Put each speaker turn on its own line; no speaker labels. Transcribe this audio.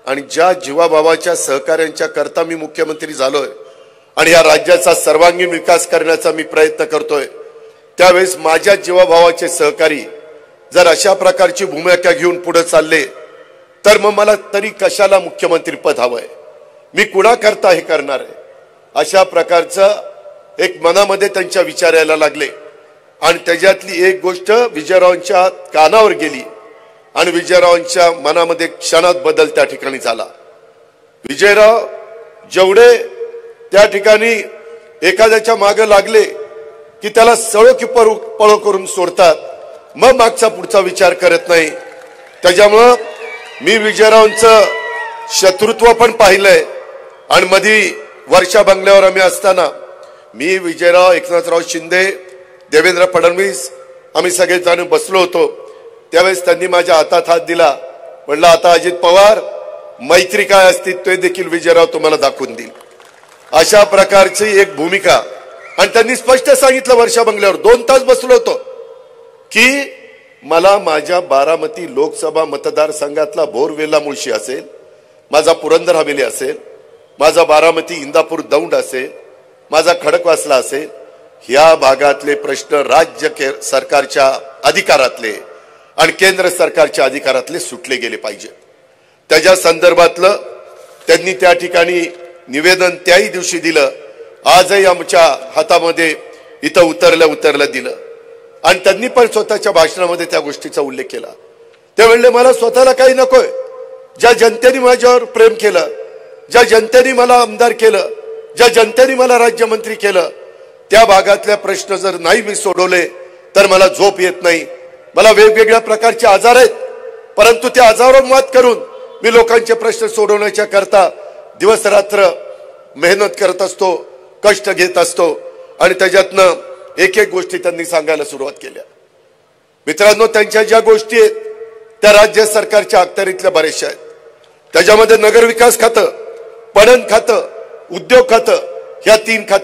आणि ज्या जीवाभावाच्या सहकार्यांच्या करता मी मुख्यमंत्री झालोय आणि या राज्याचा सर्वांगीण विकास करण्याचा मी प्रयत्न करतोय, त्यावेळेस माझ्या जीवाभावाचे सहकारी जर अशा प्रकारची भूमिका घेऊन पुढे चालले तर मग मला तरी कशाला मुख्यमंत्री पद हवंय, मी कुणा करता हे करणार आहे, अशा प्रकारचं एक मनामध्ये त्यांच्या विचार यायला लागले। आणि त्याच्यातली एक गोष्ट विजयरावांच्या कानावर गेली आणि विजयरावांच्या मनामध्ये क्षणात बदल त्या ठिकाणी झाला। विजयराव जेवढे त्या ठिकाणी एखाद्याच्या मागे लागले की त्याला सळो की पळो करून सोडतात, मग मागचा पुढचा विचार करत नाही। त्याच्यामुळे मी विजयरावांचं शत्रुत्व पण पाहिलंय आणि मधी वर्षा बंगल्यावर आम्ही असताना मी, विजयराव, एकनाथराव शिंदे, देवेंद्र फडणवीस आम्ही सगळे जण बसलो होतो। त्यावेळेस त्यांनी माझ्या हातात हात दिला, म्हणलं आता अजित पवार मैत्री काय असते ते देखील विजयराव तुम्हाला दाखवून देईल, अशा प्रकारची एक भूमिका। आणि त्यांनी स्पष्ट सांगितलं वर्षा बंगल्यावर 2 तास बसलो होतो की मला माझ्या बारामती लोकसभा मतदारसंघातला भोरवेला मुळशी असेल, माझा पुरंदर हवेली असेल, माझा बारामती इंदापूर दौंड असेल, माझा खडकवासला असेल, ह्या भागातले प्रश्न राज्य सरकारच्या अधिकारातले आणि केंद्र सरकारच्या अधिकारातले सुटले गेले पाहिजे। त्याच्या संदर्भातलं त्यांनी त्या ठिकाणी निवेदन त्याही दिवशी दिलं, आजही आमच्या हातामध्ये इथं उतरलं दिलं। आणि त्यांनी पण स्वतःच्या भाषणामध्ये त्या गोष्टीचा उल्लेख केला। ते म्हणले मला स्वतःला काही नकोय, ज्या जनतेने माझ्यावर प्रेम केलं, ज्या जनतेने मला आमदार केलं, ज्या जनतेने मला राज्यमंत्री केलं, त्या भागातले प्रश्न जर नाही मी सोडवले तर मला झोप येत नाही। मला वेगवेगळ्या प्रकारचे आजार आहेत, परंतु त्या आजारावर मात करून मी लोकांचे प्रश्न सोडवण्याच्या करता दिवस रात्र मेहनत करत असतो, कष्ट घेत असतो। आणि त्याच्यातनं एक एक गोष्टी त्यांनी सांगायला सुरुवात केल्या। मित्रांनो, त्यांच्या ज्या गोष्टी आहेत त्या राज्य सरकारच्या अखत्यारीतल्या बऱ्याचशा आहेत। त्याच्यामध्ये नगरविकास खातं, पणन खातं, उद्योग खातं, ह्या 3 खाते